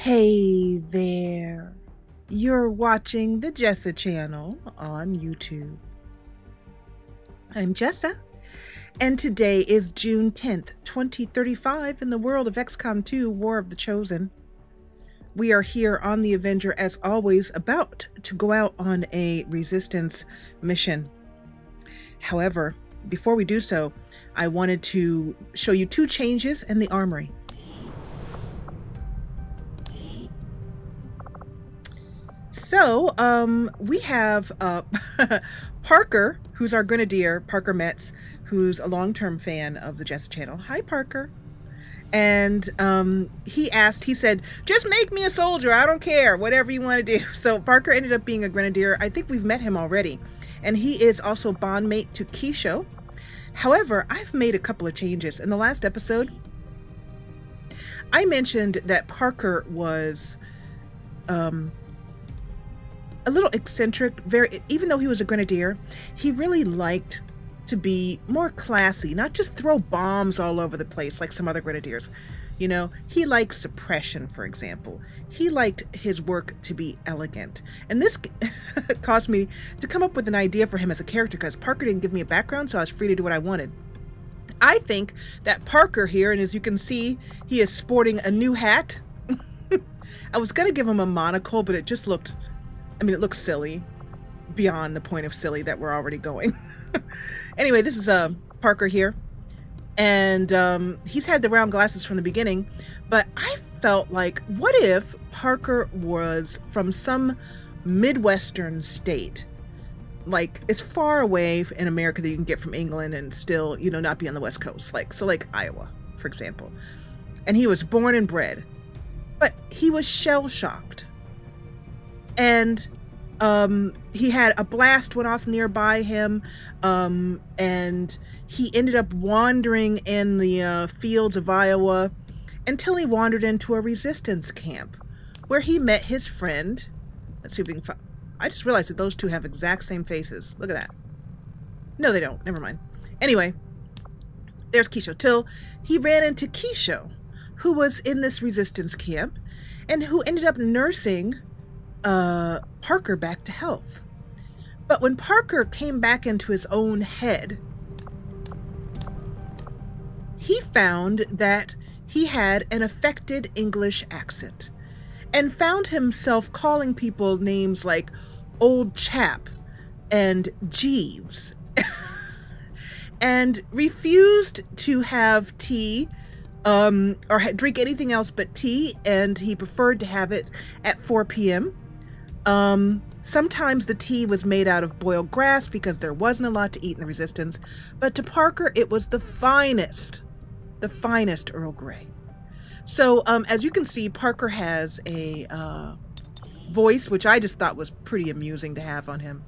Hey there, you're watching the Jessa Channel on YouTube. I'm Jessa, and today is June 10th, 2035 in the world of XCOM 2, War of the Chosen. We are here on the Avenger, as always, about to go out on a resistance mission. However, before we do so, I wanted to show you two changes in the armory. So, we have Parker, who's our Grenadier, Parker Metz, who's a long-term fan of the Jessa Channel. Hi, Parker. And he said, just make me a soldier. I don't care, whatever you want to do. So Parker ended up being a Grenadier. I think we've met him already. And he is also bondmate to Keisho. However, I've made a couple of changes. In the last episode, I mentioned that Parker was a little eccentric, even though he was a Grenadier, he really liked to be more classy, not just throw bombs all over the place like some other Grenadiers. You know, he liked suppression, for example. He liked his work to be elegant. And this caused me to come up with an idea for him as a character, because Parker didn't give me a background, so I was free to do what I wanted. I think that Parker here, and as you can see, he is sporting a new hat. I was going to give him a monocle, but it just looked, it looks silly, beyond the point of silly that we're already going. Anyway, this is Parker here, and he's had the round glasses from the beginning, but I felt like, what if Parker was from some Midwestern state, like as far away in America that you can get from England and still, you know, not be on the West Coast, like Iowa, for example. And he was born and bred, but he was shell-shocked. And he had a blast went off nearby him, and he ended up wandering in the fields of Iowa until he wandered into a resistance camp where he met his friend. Let's see if we can find. I just realized that those two have exact same faces. Look at that. No, they don't. Never mind. Anyway, there's Keisho. Till he ran into Keisho, who was in this resistance camp and who ended up nursing Parker back to health. But when Parker came back into his own head, he found that he had an affected English accent and found himself calling people names like old chap and Jeeves and refused to have tea or drink anything else but tea, and he preferred to have it at 4 p.m. Sometimes the tea was made out of boiled grass because there wasn't a lot to eat in the resistance, but to Parker it was the finest Earl Grey. So as you can see, Parker has a voice which I just thought was pretty amusing to have on him.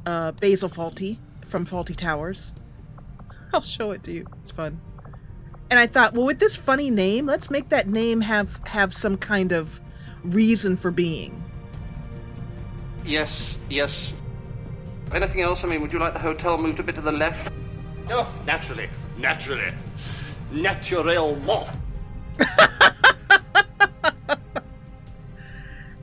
Basil Fawlty from Fawlty Towers. I'll show it to you. It's fun. And I thought, well, with this funny name, let's make that name have some kind of reason for being. Yes. Anything else? Would you like the hotel moved a bit to the left? Oh, naturally. Naturellement.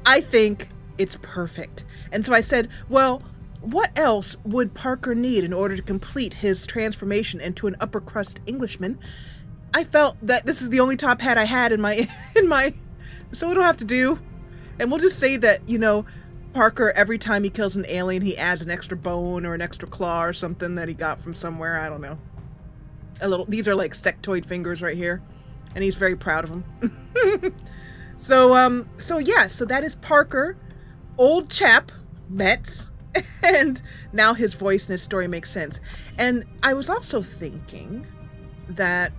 I think it's perfect. And so I said, well, what else would Parker need in order to complete his transformation into an upper crust Englishman? I felt that this is the only top hat I had in my so we don't have to do. And we'll just say that, you know, Parker, every time he kills an alien, he adds an extra bone or an extra claw or something that he got from somewhere. I don't know. These are like sectoid fingers right here. And he's very proud of them. So that is Parker, old chap, Metz. And now his voice and his story makes sense. And I was also thinking that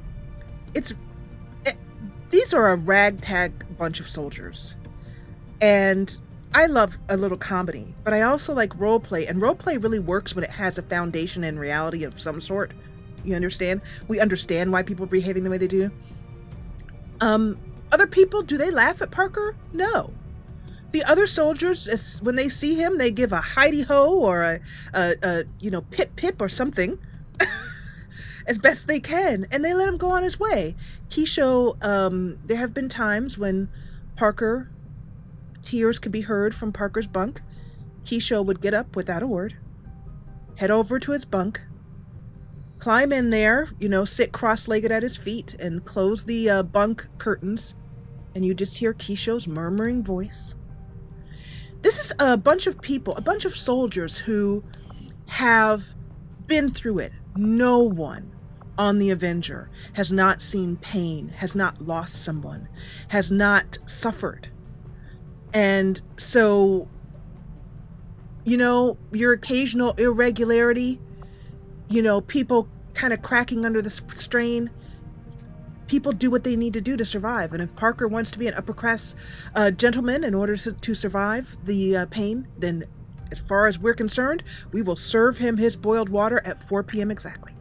these are a ragtag bunch of soldiers. And I love a little comedy, but I also like roleplay, and roleplay really works when it has a foundation in reality of some sort. You understand? We understand why people are behaving the way they do. Other people, do they laugh at Parker? No. The other soldiers, when they see him, they give a hidey-ho or a pip-pip or something as best they can, and they let him go on his way. Keisho, there have been times when Parker, tears could be heard from Parker's bunk. Keisha would get up without a word, head over to his bunk, climb in there, you know, sit cross-legged at his feet and close the bunk curtains, and you just hear Keisha's murmuring voice. This is a bunch of people, a bunch of soldiers who have been through it. No one on the Avenger has not seen pain, has not lost someone, has not suffered. And so, you know, your occasional irregularity, you know, people kind of cracking under the strain, people do what they need to do to survive. And if Parker wants to be an upper class gentleman in order to survive the pain, then as far as we're concerned, we will serve him his boiled water at 4 p.m. exactly.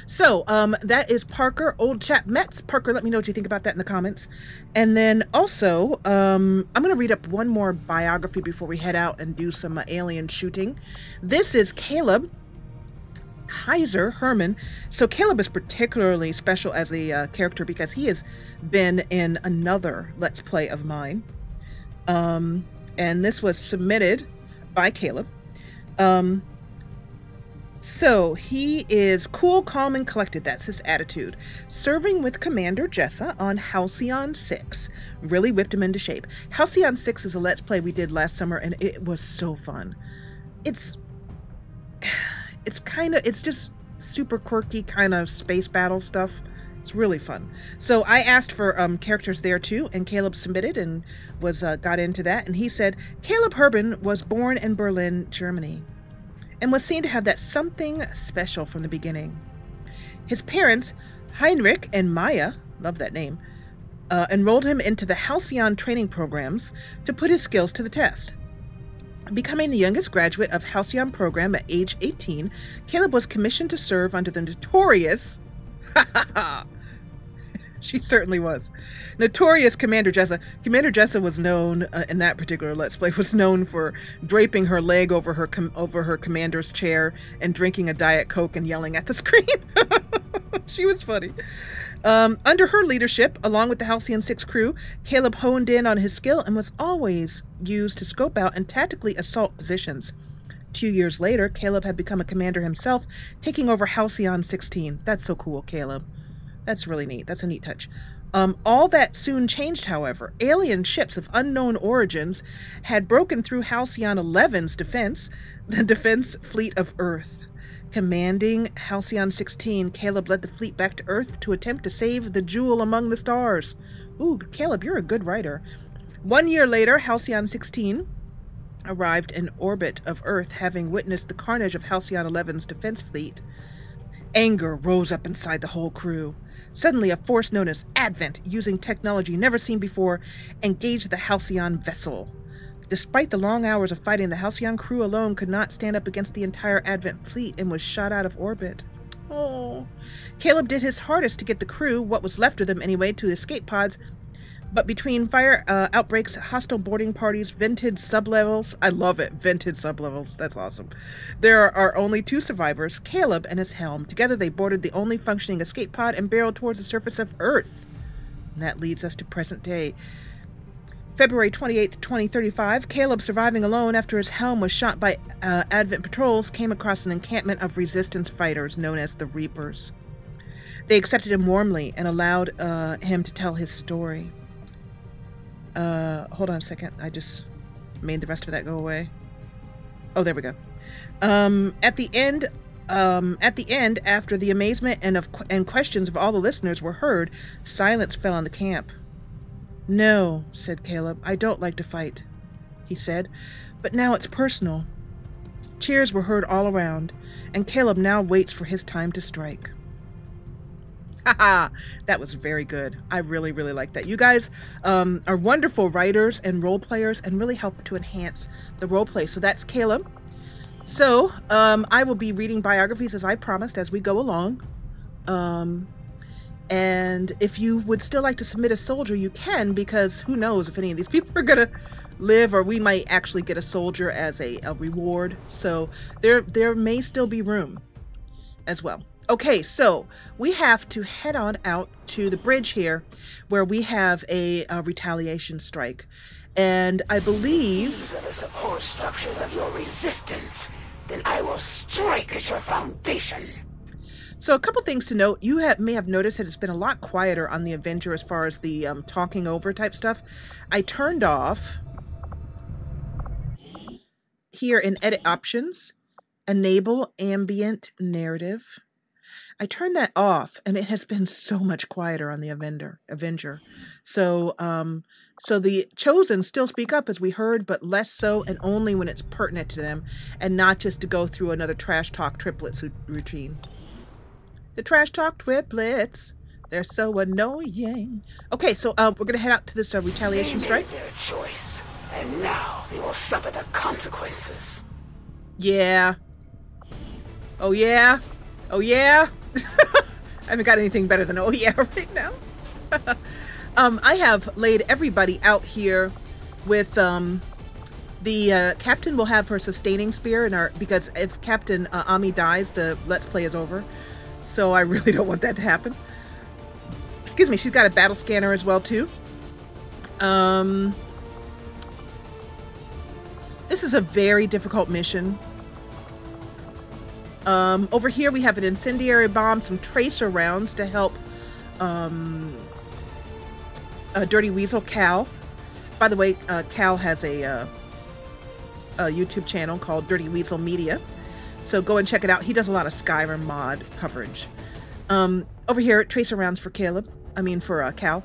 So that is Parker, Old Chap Metz. Parker, let me know what you think about that in the comments. And then also, I'm going to read up one more biography before we head out and do some alien shooting. This is Caleb Kaiser Herman. So Caleb is particularly special as a character because he has been in another Let's Play of mine. And this was submitted by Caleb. So he is cool, calm, and collected. That's his attitude. Serving with Commander Jessa on Halcyon 6. Really whipped him into shape. Halcyon 6 is a Let's Play we did last summer, and it was so fun. It's just super quirky kind of space battle stuff. It's really fun. So I asked for characters there too, and Caleb submitted and was got into that. And he said, Caleb Herman was born in Berlin, Germany, and was seen to have that something special from the beginning. His parents, Heinrich and Maya, love that name, enrolled him into the Halcyon training programs to put his skills to the test. Becoming the youngest graduate of Halcyon program at age 18, Caleb was commissioned to serve under the notorious, she certainly was, notorious Commander Jessa. Commander Jessa was known, in that particular Let's Play, was known for draping her leg over her commander's chair and drinking a Diet Coke and yelling at the screen. She was funny. Under her leadership, along with the Halcyon 6 crew, Caleb honed in on his skill and was always used to scope out and tactically assault positions. 2 years later, Caleb had become a commander himself, taking over Halcyon 16. That's so cool, Caleb. That's really neat. That's a neat touch. All that soon changed, however. Alien ships of unknown origins had broken through Halcyon 11's defense, the defense fleet of Earth. Commanding Halcyon 16, Caleb led the fleet back to Earth to attempt to save the jewel among the stars. Ooh, Caleb, you're a good writer. 1 year later, Halcyon 16 arrived in orbit of Earth, having witnessed the carnage of Halcyon 11's defense fleet. Anger rose up inside the whole crew. Suddenly, a force known as Advent, using technology never seen before, engaged the Halcyon vessel. Despite the long hours of fighting, the Halcyon crew alone could not stand up against the entire Advent fleet and was shot out of orbit. Oh. Caleb did his hardest to get the crew, what was left of them anyway, to escape pods, but between fire outbreaks, hostile boarding parties, vented sublevels, I love it, vented sublevels, that's awesome. There are only 2 survivors, Caleb and his helm. Together they boarded the only functioning escape pod and barreled towards the surface of Earth. And that leads us to present day. February 28th, 2035, Caleb, surviving alone after his helm was shot by Advent patrols, came across an encampment of resistance fighters known as the Reapers. They accepted him warmly and allowed him to tell his story. Hold on a second. I just made the rest of that go away. Oh, there we go. At the end, after the amazement and questions of all the listeners were heard, silence fell on the camp. No, said Caleb, I don't like to fight, he said, but now it's personal. Cheers were heard all around, and Caleb now waits for his time to strike. Haha, that was very good. I really, really like that. You guys are wonderful writers and role players and really help to enhance the role play. So that's Caleb. So I will be reading biographies as I promised as we go along. And if you would still like to submit a soldier, you can, because who knows if any of these people are going to live, or we might actually get a soldier as a reward. So there may still be room as well. Okay, so we have to head on out to the bridge here where we have a retaliation strike. And I believe... These are the support structures of your resistance. Then I will strike at your foundation. So a couple things to note. You may have noticed that it's been a lot quieter on the Avenger as far as the talking over type stuff. I turned off here in edit options, enable ambient narrative. I turned that off and it has been so much quieter on the Avenger. So so the Chosen still speak up as we heard, but less so and only when it's pertinent to them and not just to go through another trash talk triplets routine. The trash talk triplets, they're so annoying. Okay, so we're going to head out to this retaliation strike. They made their choice, and now they will suffer the consequences. Yeah. Oh yeah. Oh yeah. I haven't got anything better than oh yeah right now. I have laid everybody out here with the captain will have her sustaining spear in our, because if Captain Ami dies, the Let's Play is over. So I really don't want that to happen. Excuse me, she's got a battle scanner as well too. This is a very difficult mission. Over here we have an incendiary bomb, some tracer rounds to help Dirty Weasel Cal. By the way, Cal has a YouTube channel called Dirty Weasel Media. So go and check it out. He does a lot of Skyrim mod coverage. Over here, tracer rounds for for Cal.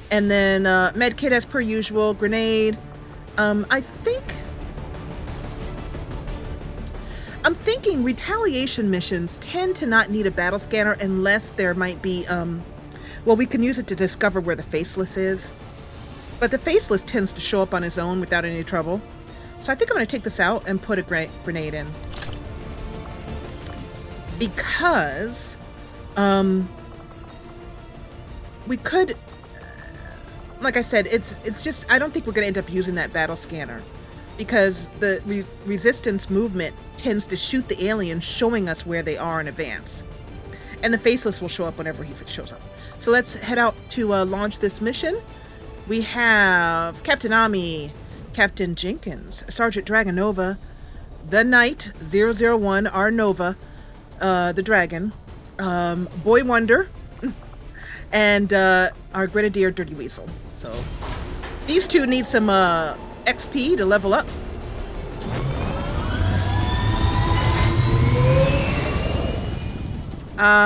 And then med kit as per usual, grenade. I'm thinking retaliation missions tend to not need a battle scanner unless there might be, well, we can use it to discover where the Faceless is. But the Faceless tends to show up on his own without any trouble. So I think I'm going to take this out and put a grenade in. Because we could, like I said, it's just, I don't think we're going to end up using that battle scanner because the resistance movement tends to shoot the alien, showing us where they are in advance. And the Faceless will show up whenever he shows up. So let's head out to launch this mission. We have Captain Ami, Captain Jenkins, Sergeant Dragonova, the Knight 001, our Nova, the Dragon, Boy Wonder, and our Grenadier Dirty Weasel. So these two need some XP to level up.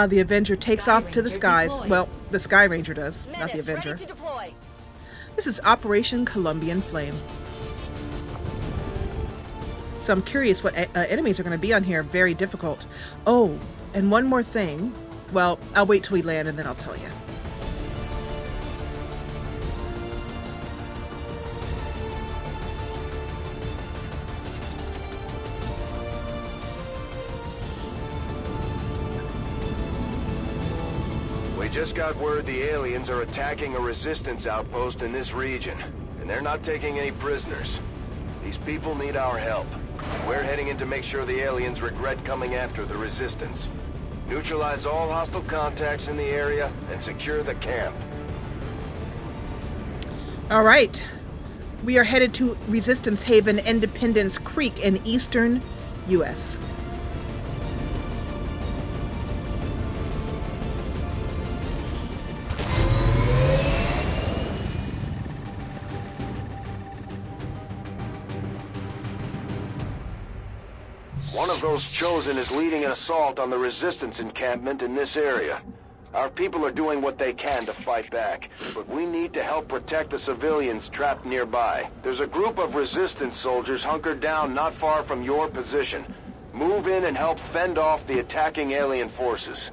The Avenger takes off to the skies. Well, the Sky Ranger does, not the Avenger. This is Operation Columbian Flame. So I'm curious what enemies are going to be on here. Very difficult. Oh, and one more thing. Well, I'll wait till we land and then I'll tell you. We just got word the aliens are attacking a resistance outpost in this region, and they're not taking any prisoners. These people need our help. We're heading in to make sure the aliens regret coming after the resistance. Neutralize all hostile contacts in the area and secure the camp. All right. We are headed to Resistance Haven, Independence Creek in eastern U.S. One of those Chosen is leading an assault on the resistance encampment in this area. Our people are doing what they can to fight back, but we need to help protect the civilians trapped nearby. There's a group of resistance soldiers hunkered down not far from your position. Move in and help fend off the attacking alien forces.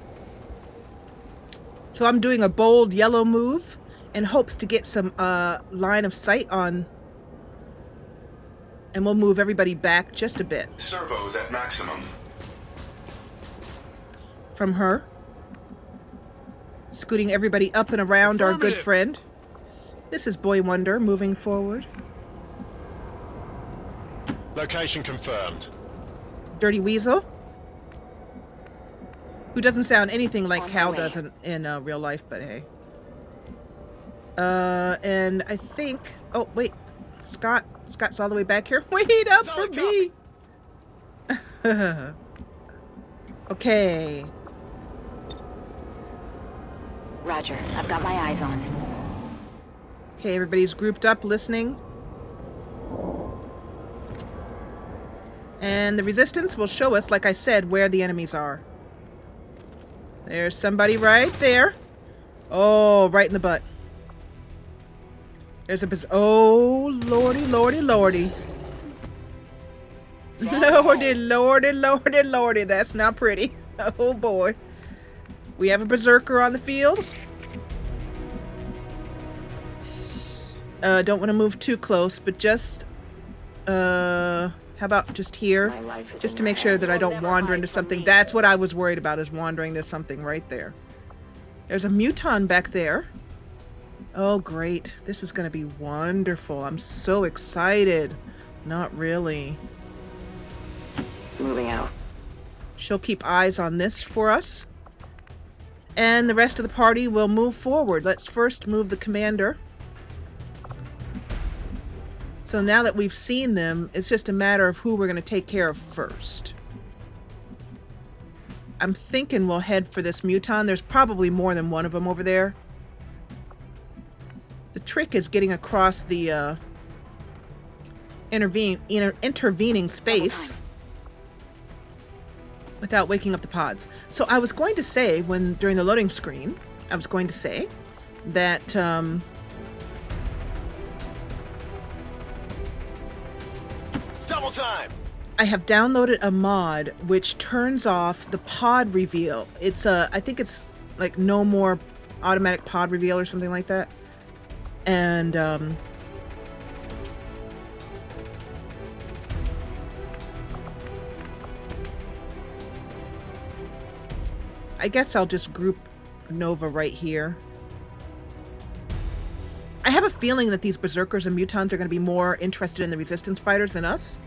So I'm doing a bold yellow move in hopes to get some line of sight on. And we'll move everybody back just a bit. Servos at maximum. From her. Scooting everybody up and around our good friend. This is Boy Wonder moving forward. Location confirmed. Dirty Weasel. Who doesn't sound anything like On Cal my way. does in real life, but hey. And I think... Oh, wait. Scott's all the way back here. Wait up for me! Okay. Roger, I've got my eyes on. Okay, everybody's grouped up, listening. And the resistance will show us, like I said, where the enemies are. There's somebody right there. Oh, right in the butt. There's a... Oh, lordy, lordy, lordy. Lordy, lordy, lordy, lordy. That's not pretty. Oh, boy. We have a berserker on the field. Don't want to move too close, but just... how about just here? Just to make sure that I don't wander into something. That's what I was worried about, is wandering into something right there. There's a muton back there. Oh, great. This is going to be wonderful. I'm so excited. Not really. Moving out. She'll keep eyes on this for us. And the rest of the party will move forward. Let's first move the commander. So now that we've seen them, it's just a matter of who we're going to take care of first. I'm thinking we'll head for this muton. There's probably more than one of them over there. The trick is getting across the intervening space without waking up the pods. So I was going to say, during the loading screen, I was going to say that Double time! I have downloaded a mod which turns off the pod reveal. It's I think it's like no more automatic pod reveal or something like that. And I guess I'll just group Nova right here. I have a feeling that these berserkers and mutons are going to be more interested in the resistance fighters than us.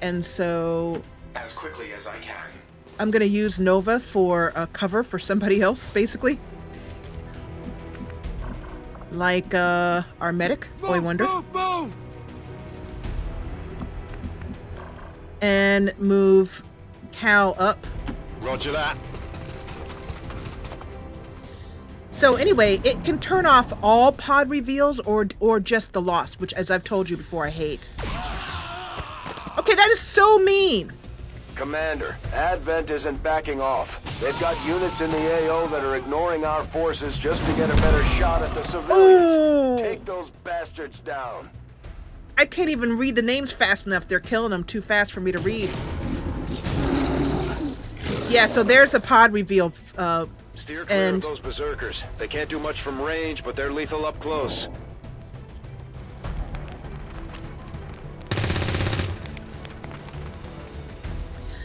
And so... As quickly as I can. I'm going to use Nova for a cover for somebody else, basically. Like, our medic, Boy Wonder. Move! And move Cal up. Roger that. So anyway, it can turn off all pod reveals or just the lost, which, as I've told you before, I hate. Okay, that is so mean. Commander, Advent isn't backing off. They've got units in the AO that are ignoring our forces just to get a better shot at the civilians. Ooh. Take those bastards down. I can't even read the names fast enough. They're killing them too fast for me to read. Yeah, so there's a pod reveal. Steer clear of those berserkers. They can't do much from range, but they're lethal up close.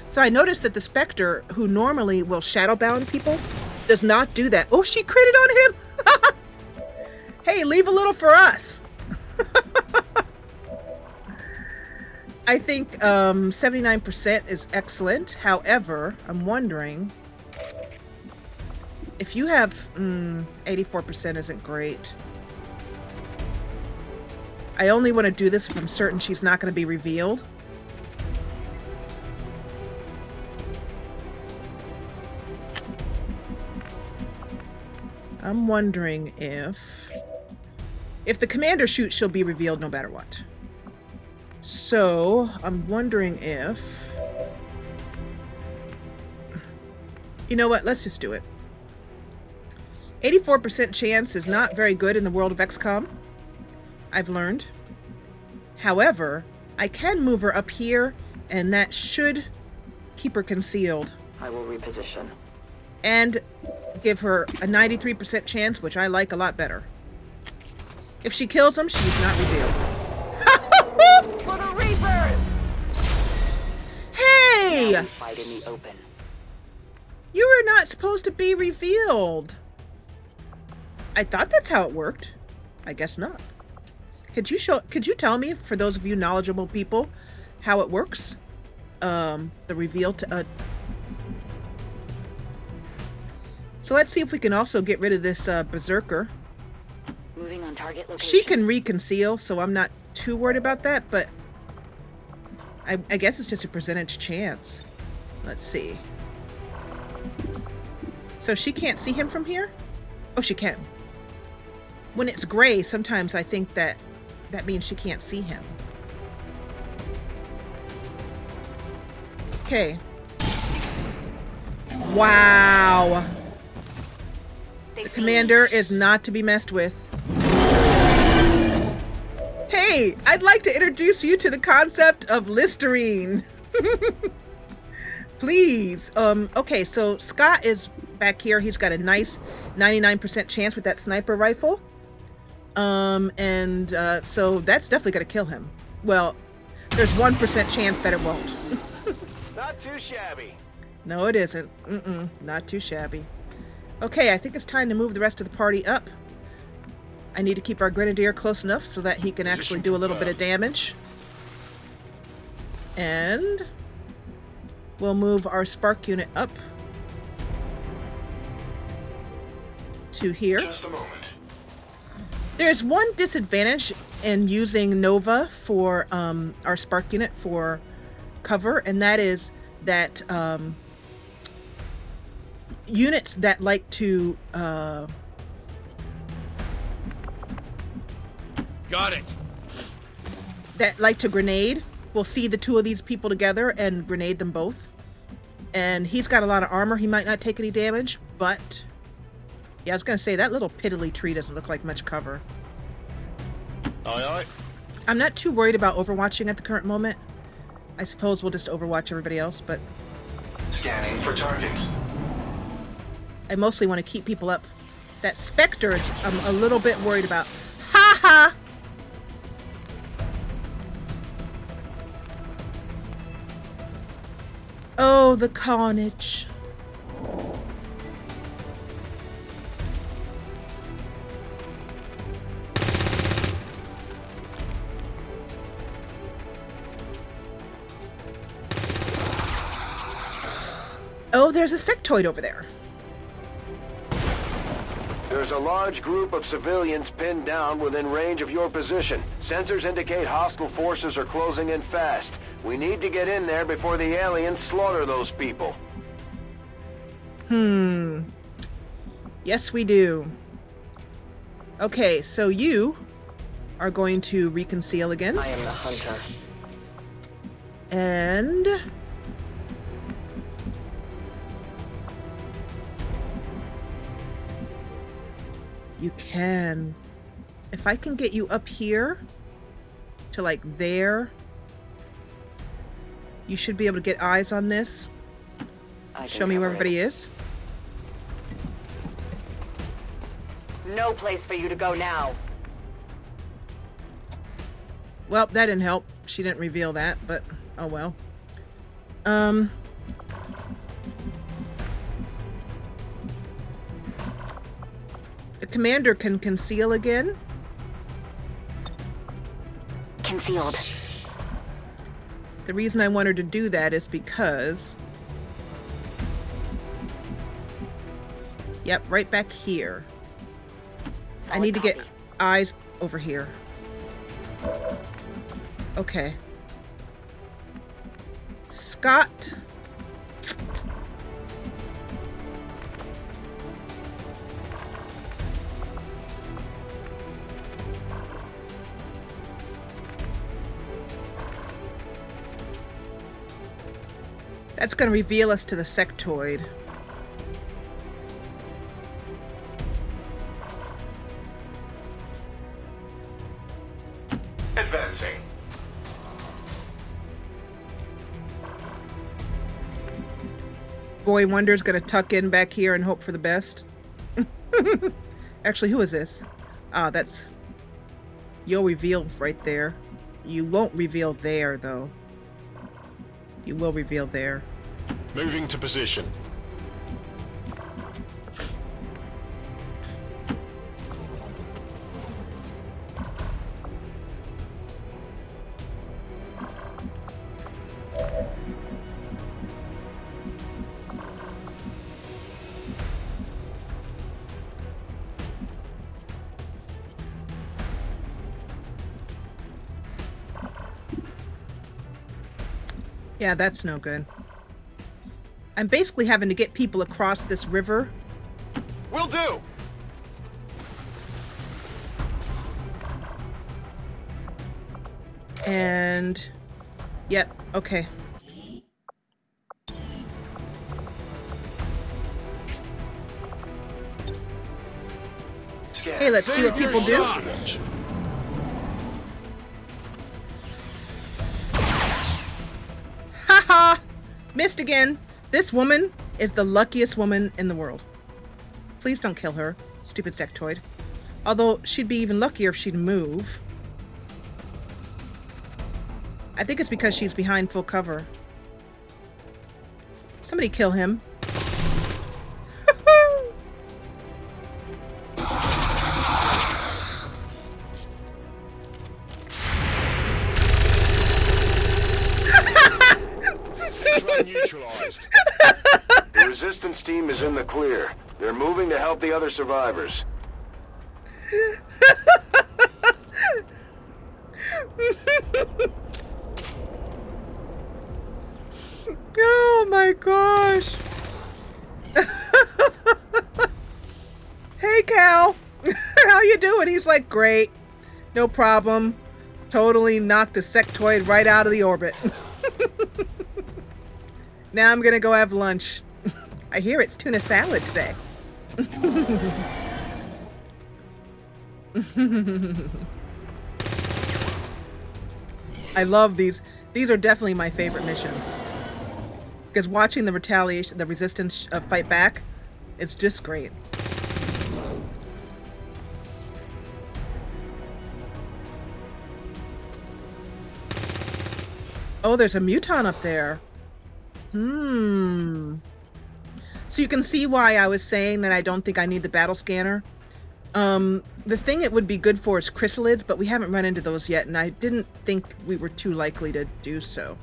So I noticed that the Spectre, who normally will shadowbound people, does not do that. Oh, she critted on him! Hey, leave a little for us! I think 79% is excellent. However, I'm wondering if you have 84% isn't great. I only want to do this if I'm certain she's not going to be revealed. I'm wondering if the commander shoots, she'll be revealed no matter what. So, I'm wondering if... You know what? Let's just do it. 84% chance is not very good in the world of XCOM. I've learned. However, I can move her up here, and that should keep her concealed. I will reposition. And give her a 93% chance, which I like a lot better. If she kills him, she's not revealed. For the Reapers! Hey! Now we fight in the open. You were not supposed to be revealed. I thought that's how it worked. I guess not. Could you tell me, for those of you knowledgeable people, how it works? The reveal to So let's see if we can also get rid of this berserker. Moving on target location. She can reconceal, so I'm not too worried about that, but I guess it's just a percentage chance. Let's see. So she can't see him from here? Oh, she can. When it's gray, sometimes I think that means she can't see him. Okay. Wow. The commander is not to be messed with. Hey, I'd like to introduce you to the concept of Listerine. Please. Okay, so Scott is back here. He's got a nice 99% chance with that sniper rifle. So that's definitely going to kill him. Well, there's 1% chance that it won't. Not too shabby. No, it isn't. Not too shabby. Okay, I think it's time to move the rest of the party up. I need to keep our grenadier close enough so that he can actually do a little bit of damage. And we'll move our spark unit up to here. Just a moment. There's one disadvantage in using Nova for our spark unit for cover, and that is that units that like to Got it. that like to grenade will see the two of these people together and grenade them both. And he's got a lot of armor. He might not take any damage, but yeah, I was gonna say that little piddly tree doesn't look like much cover. Aye, aye. I'm not too worried about overwatching at the current moment. I suppose we'll just overwatch everybody else, but Scanning for targets. I mostly want to keep people up. That Spectre is I'm a little bit worried about. Ha ha! Oh, the carnage. Oh, there's a sectoid over there. There's a large group of civilians pinned down within range of your position. Sensors indicate hostile forces are closing in fast. We need to get in there before the aliens slaughter those people. Yes, we do. Okay, so you are going to reconceal again. I am the hunter. And you can. If I can get you up here to like there, you should be able to get eyes on this. Show me where everybody is. No place for you to go now. Well, that didn't help. She didn't reveal that, but oh well. The commander can conceal again. Concealed. The reason I want her to do that is because... Yep, right back here. I need to get eyes over here. Okay. Scott. That's going to reveal us to the sectoid. Advancing. Boy Wonder's going to tuck in back here and hope for the best. Actually, who is this? Ah, that's... You'll reveal right there. You won't reveal there, though. You will reveal there. Moving to position. Yeah, that's no good. I'm basically having to get people across this river. Will do! And... Yep, okay. Hey, let's see what people do. Haha! Missed again. This woman is the luckiest woman in the world. Please don't kill her, stupid sectoid. Although, she'd be even luckier if she'd move. I think it's because she's behind full cover. Somebody kill him. Neutralized. The resistance team is in the clear. They're moving to help the other survivors. Oh my gosh. Hey Cal, how you doing? He's like, great, no problem. Totally knocked a sectoid right out of the orbit. Now I'm gonna go have lunch. I hear it's tuna salad today. I love these. These are definitely my favorite missions. Because watching the retaliation, the resistance fight back, it's just great. Oh, there's a muton up there. So you can see why I was saying that I don't think I need the battle scanner. The thing it would be good for is chrysalids, but we haven't run into those yet, and I didn't think we were too likely to do so.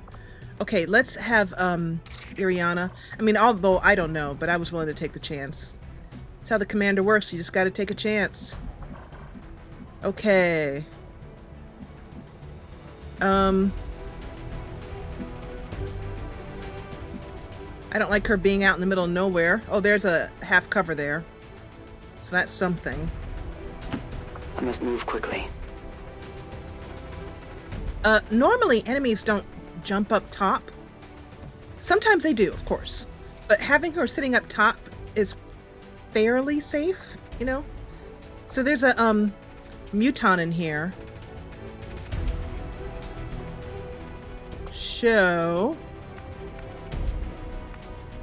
Okay, let's have Iriana. I mean, although I don't know, but I was willing to take the chance. That's how the commander works. You just got to take a chance. Okay. I don't like her being out in the middle of nowhere. Oh, there's a half cover there. So that's something. I must move quickly. Normally enemies don't jump up top. Sometimes they do, of course. But having her sitting up top is fairly safe, you know? So there's a muton in here. So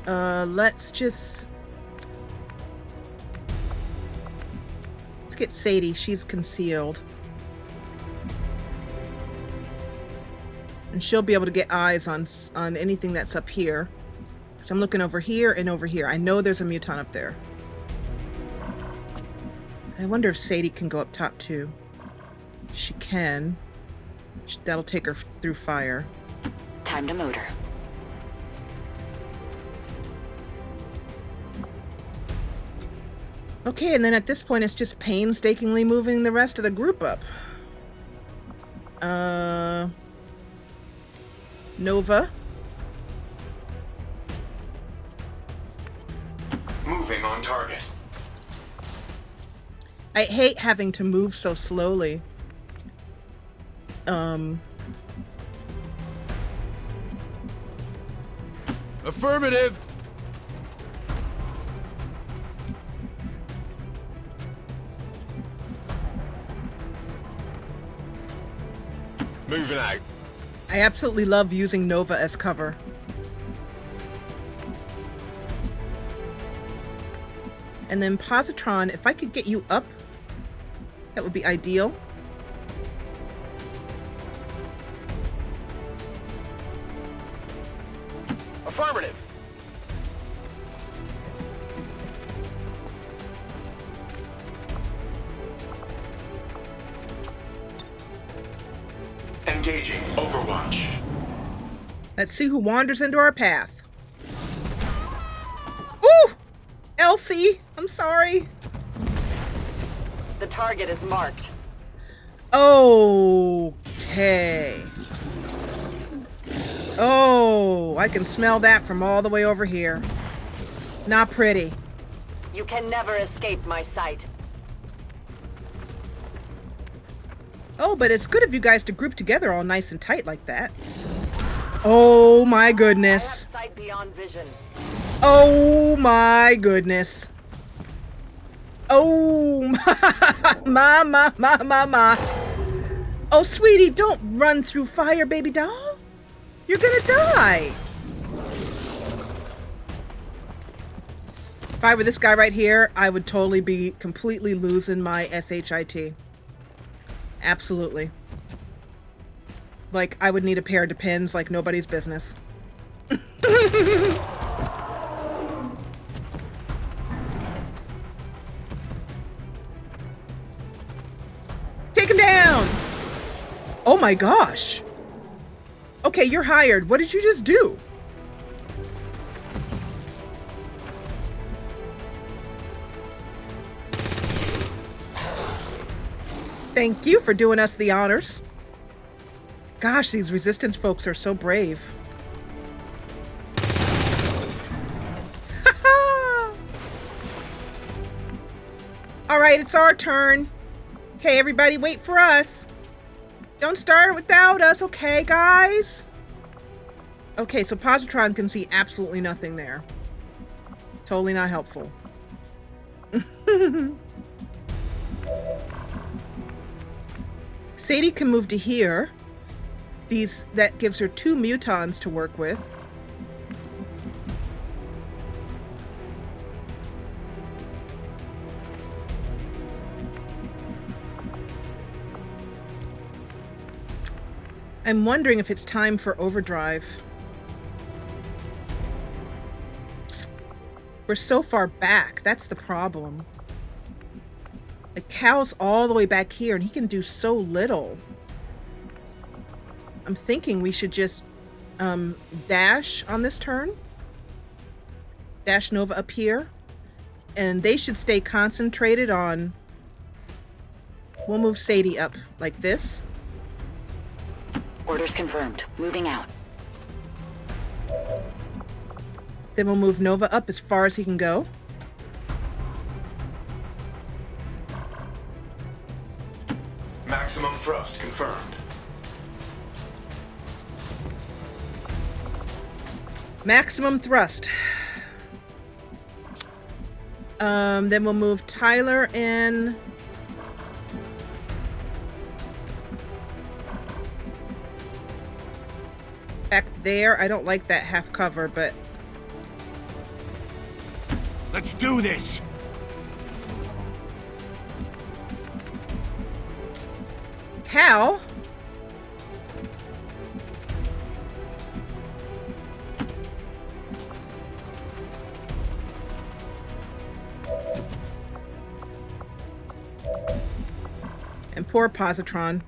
let's get Sadie. She's concealed. And she'll be able to get eyes on anything that's up here. So I'm looking over here and over here. I know there's a muton up there. I wonder if Sadie can go up top too. She can. That'll take her through fire. Time to motor. Okay, and then at this point it's just painstakingly moving the rest of the group up. Nova. Moving on target. I hate having to move so slowly. Affirmative. Moving out. I absolutely love using Nova as cover. And then Positron, if I could get you up, that would be ideal. Affirmative. Engaging Overwatch. Let's see who wanders into our path. Ooh! Elsie, I'm sorry. The target is marked. Okay. Oh, I can smell that from all the way over here. Not pretty. You can never escape my sight. Oh, but it's good of you guys to group together all nice and tight like that. Oh my goodness. I have sight beyond vision. Oh my goodness. Oh my. Oh, sweetie, don't run through fire, baby doll. You're gonna die. If I were this guy right here, I would totally be completely losing my SHIT. Absolutely. Like, I would need a pair of depends like nobody's business. Take him down! Oh my gosh! Okay, you're hired. What did you just do? Thank you for doing us the honors. Gosh, these resistance folks are so brave. All right, it's our turn. Okay, everybody, wait for us. Don't start without us, okay, guys? Okay, so Positron can see absolutely nothing there. Totally not helpful. Sadie can move to here. That gives her 2 mutons to work with. I'm wondering if it's time for overdrive. We're so far back. That's the problem. The Cal's all the way back here, and he can do so little. I'm thinking we should just dash on this turn. Dash Nova up here. And they should stay concentrated on... We'll move Sadie up like this. Orders confirmed. Moving out. Then we'll move Nova up as far as he can go. Maximum thrust confirmed. Maximum thrust. Then we'll move Tyler in. Back there. I don't like that half cover, but... Let's do this! Cal? And poor Positron.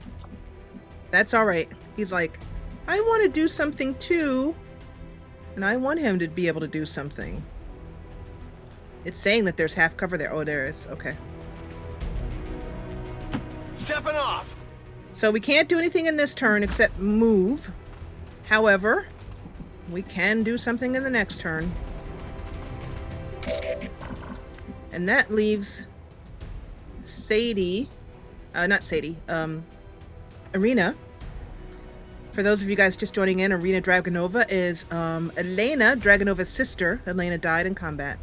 That's alright. He's like, I want to do something too. And I want him to be able to do something. It's saying that there's half cover there. Oh, there is. Okay. Stepping off! So we can't do anything in this turn except move. However, we can do something in the next turn. And that leaves Sadie, not Sadie, Arena. For those of you guys just joining in, Arena Dragonova is Elena, Dragonova's sister. Elena died in combat.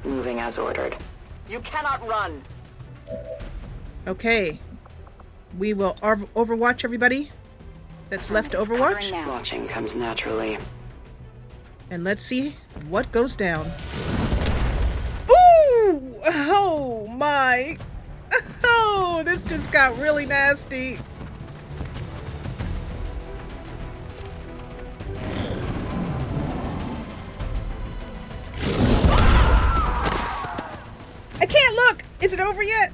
Moving as ordered. You cannot run. Okay. We will overwatch everybody that's left to overwatch. Watching comes naturally. And let's see what goes down. Ooh! Oh my! Oh, this just got really nasty. I can't look! Is it over yet?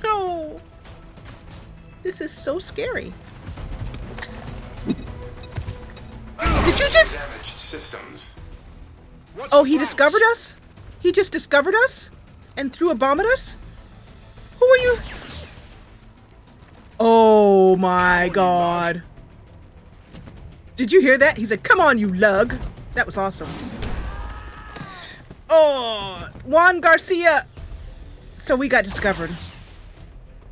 No! This is so scary. Did you just... Damaged systems. Oh, he discovered us? He just discovered us? And threw a bomb at us? Who are you? Oh my god. Did you hear that? He said, come on, you lug. That was awesome. Oh, Juan Garcia. So we got discovered.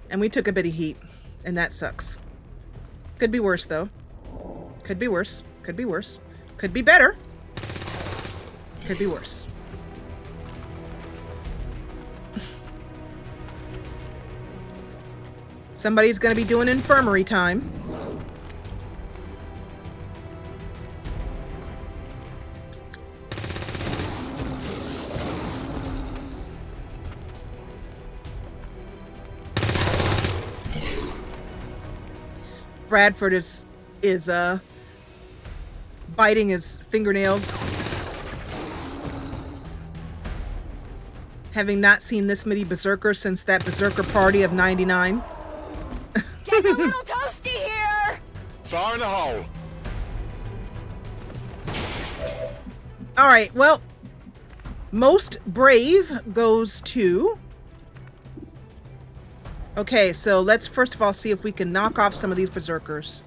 And we took a bit of heat. And that sucks. Could be worse, though. Could be worse. Could be worse. Could be better. Could be worse. Somebody's gonna be doing infirmary time. Bradford is biting his fingernails. Having not seen this many berserkers since that berserker party of 99. Getting a little toasty here! Fire in the hole. Alright, well, most brave goes to... Okay, so let's first of all see if we can knock off some of these berserkers.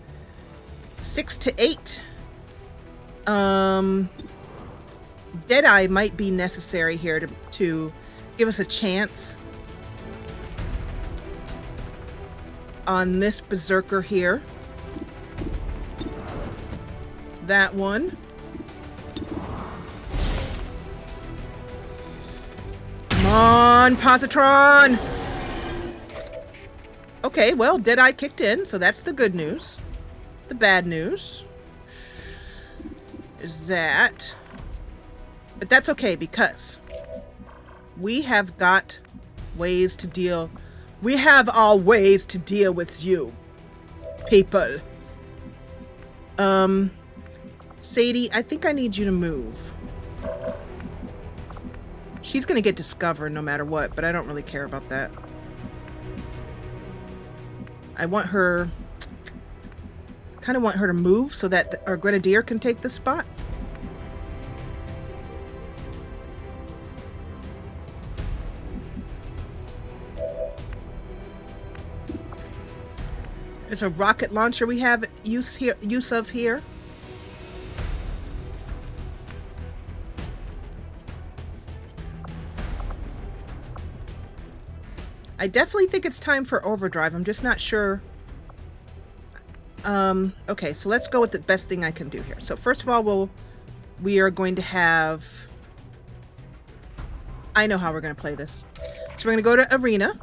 6 to 8. Deadeye might be necessary here to give us a chance on this berserker here. That one. Come on, Positron! Okay, well, Deadeye kicked in, so that's the good news. The bad news is that... But that's okay, because we have got ways to deal... We have our ways to deal with you, people. Sadie, I think I need you to move. She's gonna get discovered no matter what, but I don't really care about that. I want her... kind of want her to move so that our Grenadier can take the spot. There's a rocket launcher we have use of here. I definitely think it's time for overdrive. I'm just not sure. Okay, so let's go with the best thing I can do here. So first of all, we are going to have... I know how we're going to play this. So we're going to go to Arena.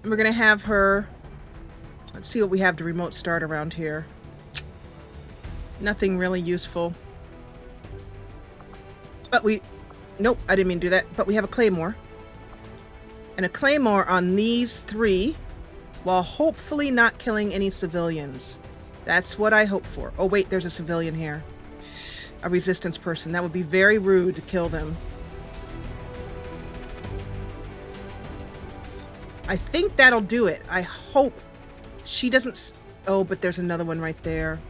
And we're going to have her... Let's see what we have to remote start around here. Nothing really useful. But we... Nope, I didn't mean to do that. But we have a Claymore. And a Claymore on these 3, while hopefully not killing any civilians. That's what I hope for. Oh wait, there's a civilian here. A resistance person. That would be very rude to kill them. I think that'll do it. I hope she doesn't... Oh, but there's another one right there.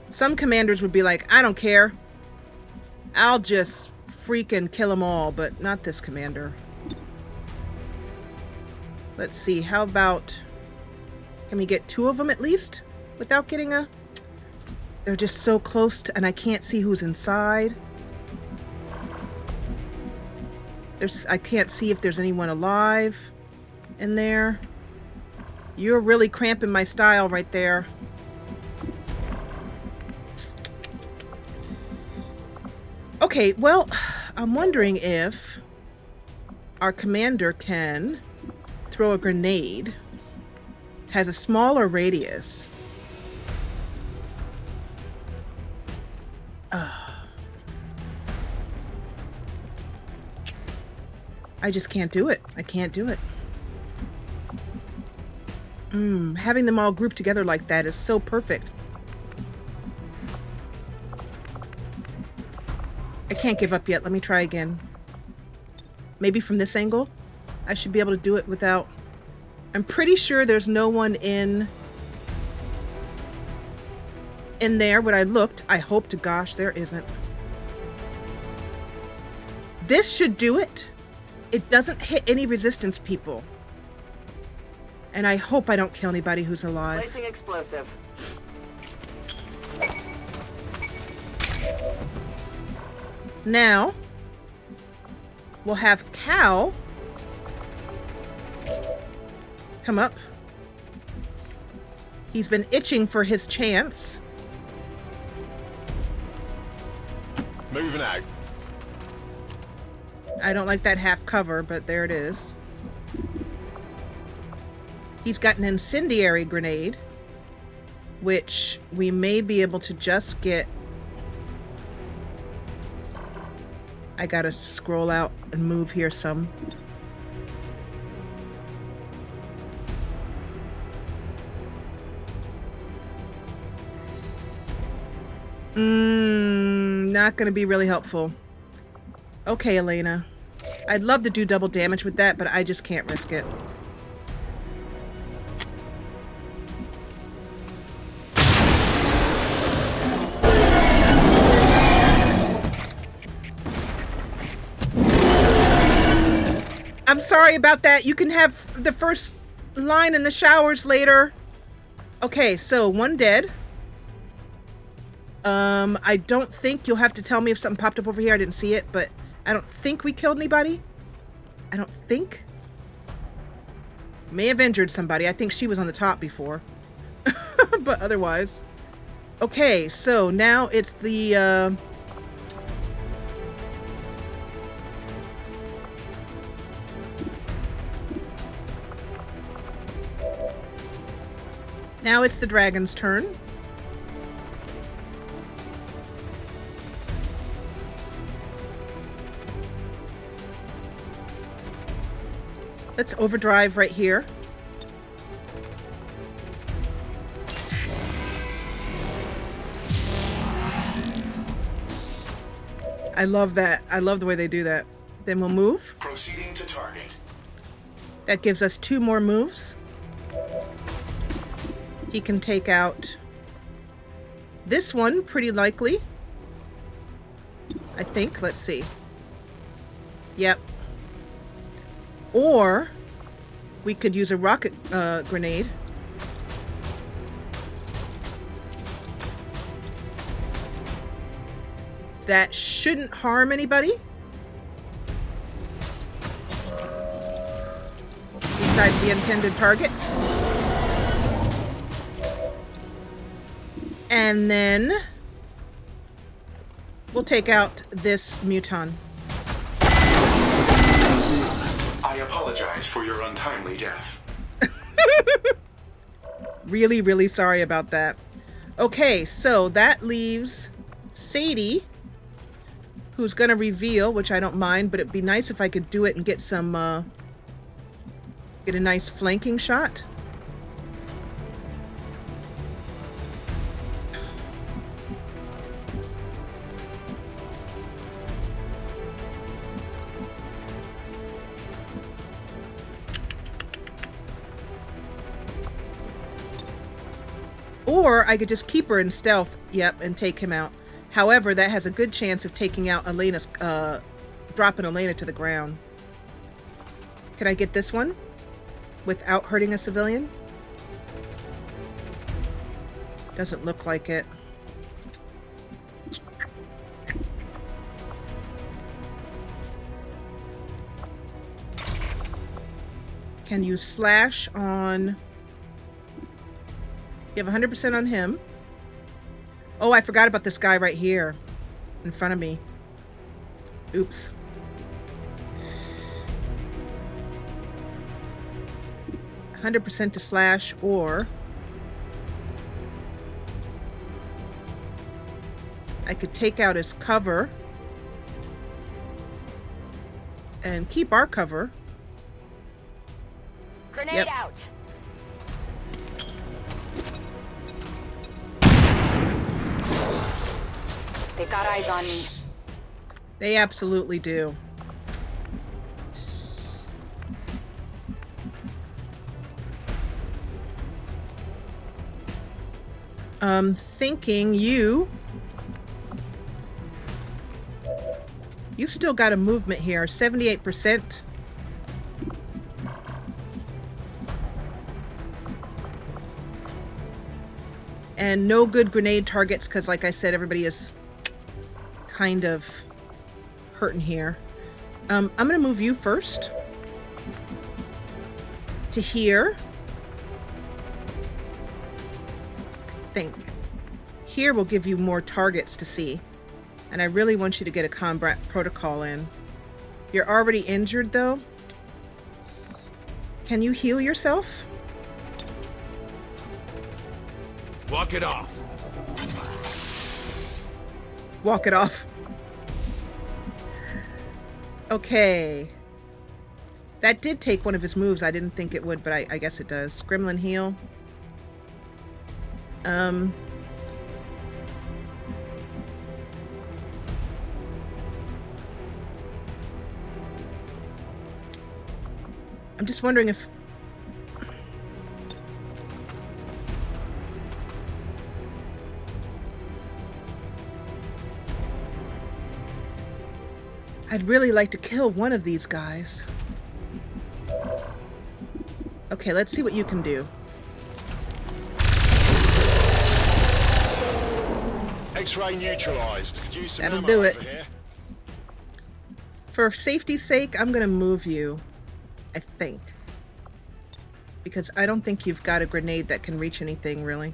Some commanders would be like, I don't care. I'll just freaking kill them all, but not this commander. Let's see, how about... Can we get 2 of them at least? Without getting a... They're just so close to... And I can't see who's inside. I can't see if there's anyone alive in there. You're really cramping my style right there. Okay, well, I'm wondering if our commander can throw a grenade, has a smaller radius. I just can't do it. I can't do it. Having them all grouped together like that is so perfect. I can't give up yet. Let me try again. Maybe from this angle? I should be able to do it without... I'm pretty sure there's no one in there when I looked. I hope to gosh there isn't. This should do it. It doesn't hit any resistance people. And I hope I don't kill anybody who's alive. Placing explosive. Now, we'll have Cal come up. He's been itching for his chance. Moving out. I don't like that half cover, but there it is. He's got an incendiary grenade, which we may be able to just get. I gotta scroll out and move here some. Not gonna be really helpful. Okay, Elena. I'd love to do double damage with that, but I just can't risk it. I'm sorry about that. You can have the first line in the showers later. Okay, so one dead. I don't think you'll have to tell me if something popped up over here. I didn't see it, but I don't think we killed anybody. I don't think. May have injured somebody. I think she was on the top before. But otherwise. Okay, so now it's the, now it's the dragon's turn. Let's overdrive right here. I love that. I love the way they do that. Then we'll move. Proceeding to target. That gives us 2 more moves. He can take out this one pretty likely. I think. Let's see. Yep. Or we could use a rocket grenade. That shouldn't harm anybody. Besides the intended targets. And then we'll take out this muton. I apologize for your untimely death. Really, really sorry about that. Okay, so that leaves Sadie, who's gonna reveal, which I don't mind, but it'd be nice if I could do it and get some, get a nice flanking shot. Or I could just keep her in stealth, yep, and take him out. However, that has a good chance of taking out Elena's, dropping Elena to the ground. Can I get this one without hurting a civilian? Doesn't look like it. Can you slash on... You have 100% on him. Oh, I forgot about this guy right here in front of me. Oops. %, to slash, or I could take out his cover and keep our cover. Grenade out. They've got eyes on me. They absolutely do. I'm thinking you've still got a movement here, 78%. And no good grenade targets, because like I said, everybody is kind of hurting here. I'm going to move you first to here. I think. Here will give you more targets to see. And I really want you to get a combat protocol in. You're already injured, though. Can you heal yourself? Walk it off. Walk it off. Okay. That did take one of his moves. I didn't think it would, but I guess it does. Gremlin heal. I'm just wondering if... I'd really like to kill one of these guys. Okay, let's see what you can do. X-ray neutralized. That'll do it. For safety's sake, I'm gonna move you, I think. Because I don't think you've got a grenade that can reach anything, really.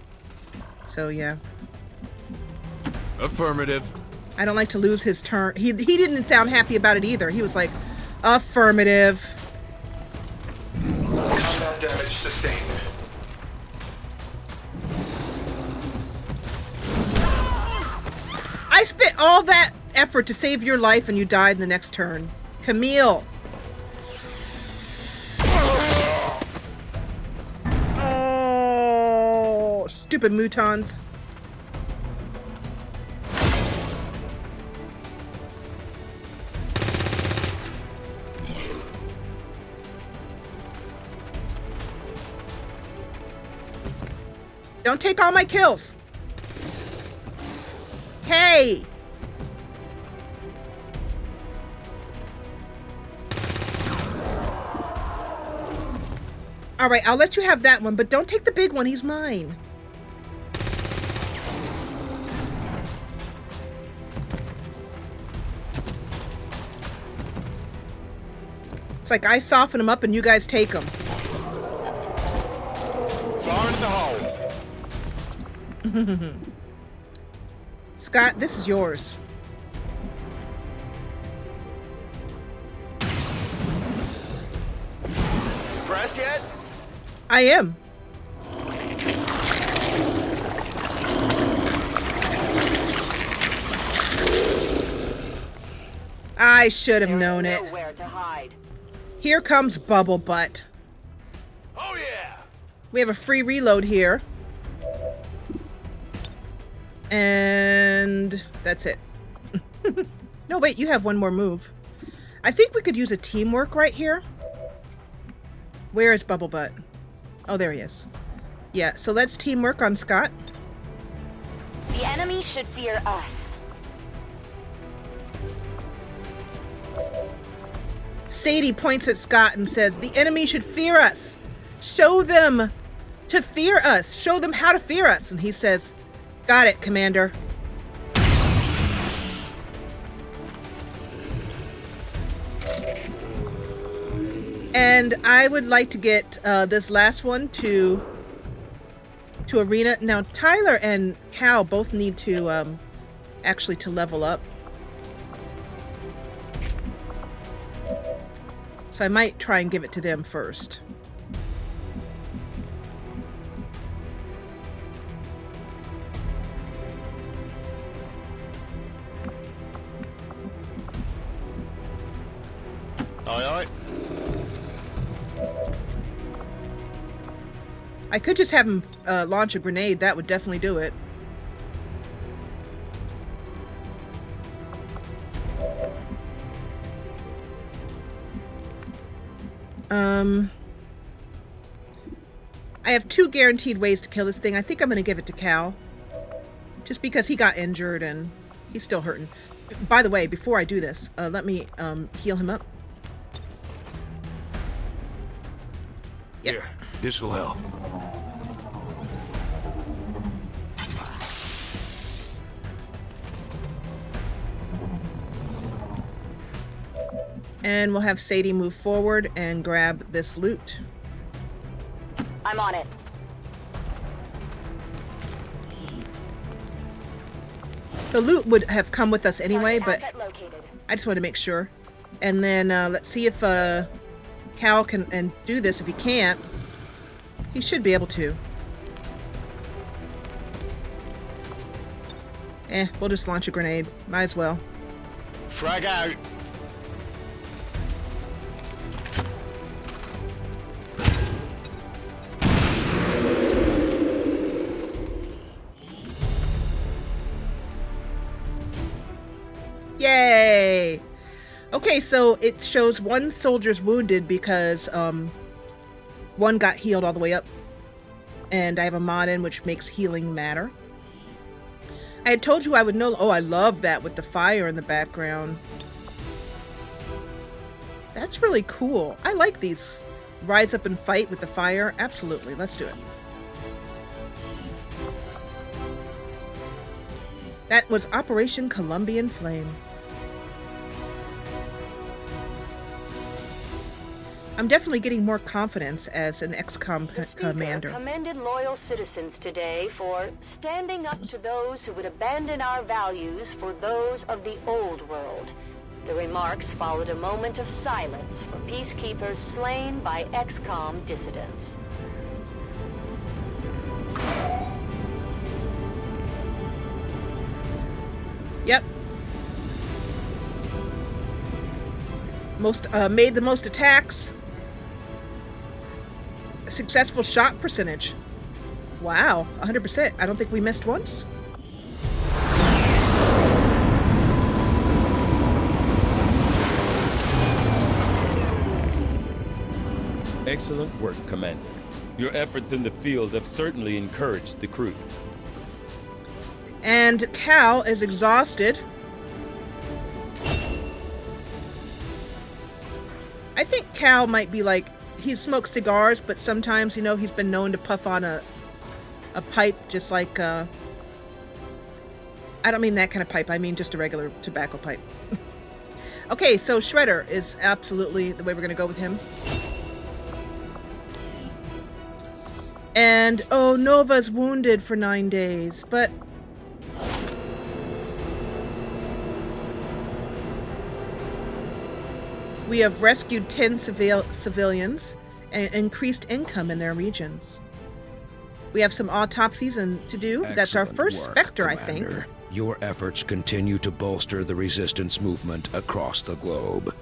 So, yeah. Affirmative. I don't like to lose his turn. He didn't sound happy about it either. He was like, affirmative. Combat damage sustained. I spent all that effort to save your life and you died in the next turn. Camille. Oh, stupid mutons. Don't take all my kills. Hey! All right, I'll let you have that one, but don't take the big one. He's mine. It's like I soften them up and you guys take them. Fire into the hole. Scott, this is yours. Pressed yet? I am. I should have known it. Nowhere to hide. Here comes Bubble Butt. Oh yeah! We have a free reload here. And that's it. No, wait, you have one more move. I think we could use a teamwork right here. Where is Bubble Butt? Oh, there he is. Yeah, so let's teamwork on Scott. The enemy should fear us. Sadie points at Scott and says, the enemy should fear us. Show them to fear us. Show them how to fear us. And he says, got it, Commander. And I would like to get this last one to Arena. Now, Tyler and Cal both need to actually to level up. So I might try and give it to them first. Aye, aye. I could just have him launch a grenade. That would definitely do it. I have 2 guaranteed ways to kill this thing. I think I'm going to give it to Cal. Just because he got injured and he's still hurting. By the way, before I do this, let me heal him up. Yep. Here, this will help. And we'll have Sadie move forward and grab this loot. I'm on it. The loot would have come with us anyway, but Asset located. I just wanted to make sure. And then let's see if Cal can do this. If he can't, he should be able to. We'll just launch a grenade. Might as well. Frag out. Yay! Okay, so it shows one soldier's wounded because one got healed all the way up. And I have a mod in which makes healing matter. I had told you I would know. Oh, I love that with the fire in the background. That's really cool. I like these. Rise up and fight with the fire. Absolutely. Let's do it. That was Operation Columbian Flame. I'm definitely getting more confidence as an XCOM commander. Commended loyal citizens today for standing up to those who would abandon our values for those of the old world. The remarks followed a moment of silence for peacekeepers slain by XCOM dissidents. Yep. Made the most attacks. Successful shot percentage. Wow, 100%. I don't think we missed once. Excellent work, Commander. Your efforts in the field have certainly encouraged the crew. And Cal is exhausted. I think Cal might be like, he smokes cigars, but sometimes, you know, he's been known to puff on a pipe, just like, I don't mean that kind of pipe, I mean just a regular tobacco pipe. Okay, so Shredder is absolutely the way we're going to go with him. And, oh, Nova's wounded for 9 days, but... we have rescued 10 civilians and increased income in their regions. We have some autopsies to do. Excellent That's our first work, Spectre, Commander. I think. Your efforts continue to bolster the resistance movement across the globe.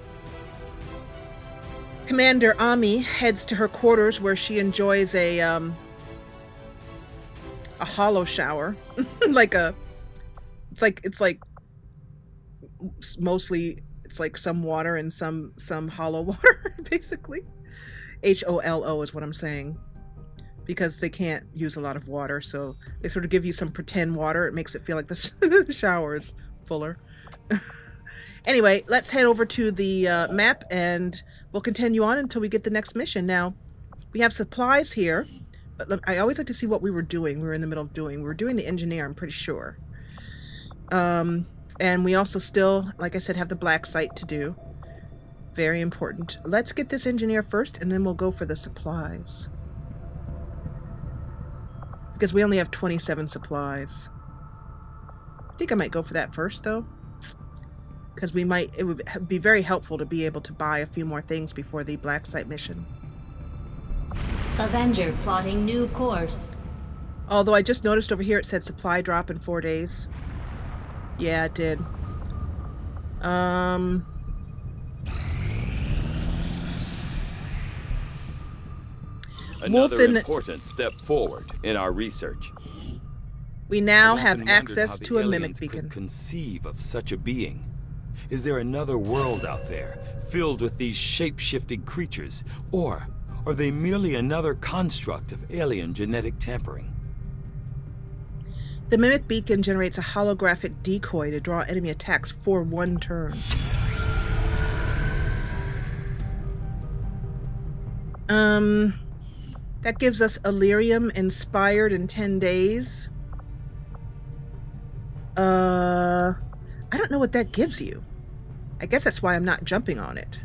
Commander Ami heads to her quarters where she enjoys a hollow shower. It's like mostly it's like some water and some hollow water, basically. HOLO is what I'm saying. Because they can't use a lot of water, so they sort of give you some pretend water. It makes it feel like the shower is fuller. Anyway, let's head over to the map, and we'll continue on until we get the next mission. Now, we have supplies here, but I always like to see what we were doing. We were in the middle of doing. We were doing the engineer, I'm pretty sure. And we also still, like I said, have the black site to do. Very important. Let's get this engineer first, and then we'll go for the supplies. Because we only have 27 supplies. I think I might go for that first, though. Because it would be very helpful to be able to buy a few more things before the black site mission. Avenger plotting new course. Although I just noticed over here it said supply drop in 4 days. Yeah, it did. Another important step forward in our research. We now I've have often access wondered how to the a mimic aliens beacon. could conceive of such a being. Is there another world out there filled with these shape-shifting creatures, or are they merely another construct of alien genetic tampering? The mimic beacon generates a holographic decoy to draw enemy attacks for 1 turn. That gives us Illyrium inspired in 10 days. I don't know what that gives you. I guess that's why I'm not jumping on it.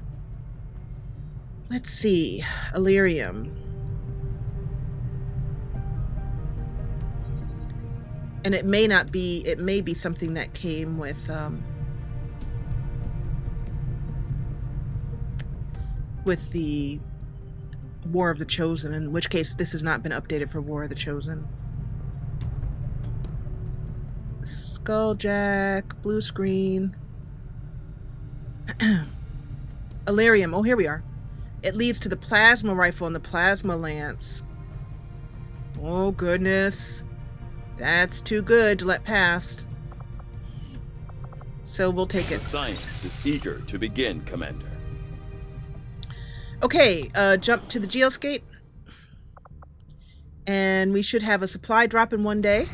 Let's see. Illyrium. And it may not be, it may be something that came with the War of the Chosen, in which case this has not been updated for War of the Chosen. Skulljack, blue screen. Illyrium, oh here we are. It leads to the plasma rifle and the plasma lance. Oh goodness. That's too good to let pass. So we'll take it. The science is eager to begin, Commander. Okay, jump to the geoscape. And we should have a supply drop in one day.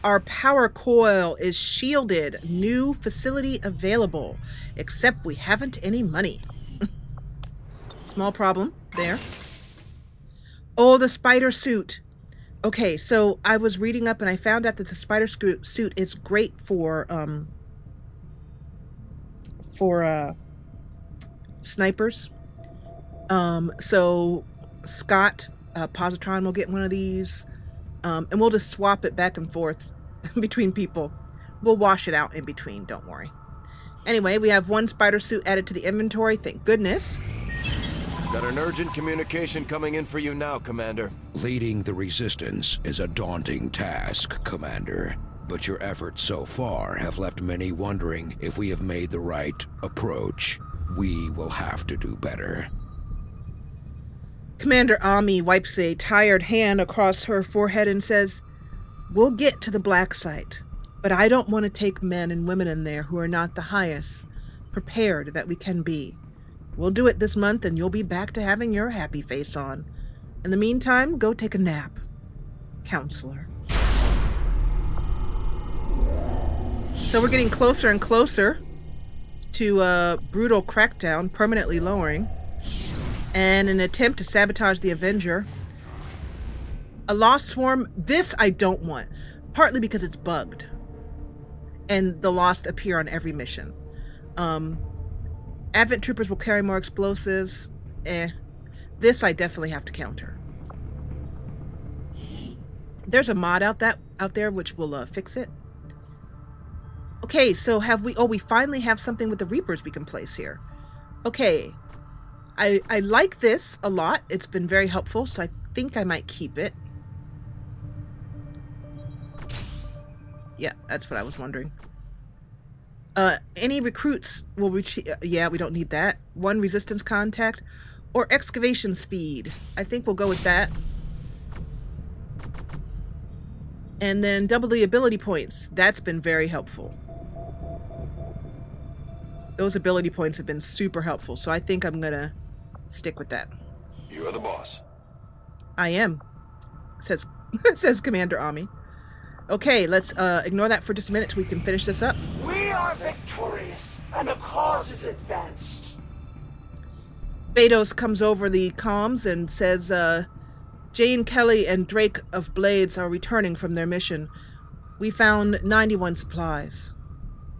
Our power coil is shielded. New facility available. Except we haven't any money. Small problem there. Oh, the spider suit. Okay, so I was reading up and I found out that the spider suit is great for snipers. So Scott, Positron will get one of these. And we'll just swap it back and forth between people. We'll wash it out in between, don't worry. Anyway, we have one spider suit added to the inventory, thank goodness. Got an urgent communication coming in for you now, Commander. Leading the Resistance is a daunting task, Commander. But your efforts so far have left many wondering if we have made the right approach. We will have to do better. Commander Ami wipes a tired hand across her forehead and says, "We'll get to the black site, but I don't want to take men and women in there who are not the highest prepared that we can be. We'll do it this month and you'll be back to having your happy face on. In the meantime, go take a nap. Counselor." So we're getting closer and closer to a brutal crackdown, permanently lowering. And an attempt to sabotage the Avenger. A Lost Swarm. This I don't want. Partly because it's bugged. And the Lost appear on every mission. Advent Troopers will carry more explosives. This I definitely have to counter. There's a mod out there which will fix it. Okay, so have we... Oh, we finally have something with the Reapers we can place here. Okay. I like this a lot. It's been very helpful, so I think I might keep it. Yeah, that's what I was wondering. Any recruits will reach... yeah, we don't need that. One resistance contact. Or excavation speed. I think we'll go with that. And then double the ability points. That's been very helpful. Those ability points have been super helpful, so I think I'm gonna stick with that. You're the boss. I am, says Commander Ami. Okay, let's ignore that for just a minute till we can finish this up. We are victorious, and the cause is advanced. Betos comes over the comms and says, Jane Kelly and Drake of Blades are returning from their mission. We found 91 supplies.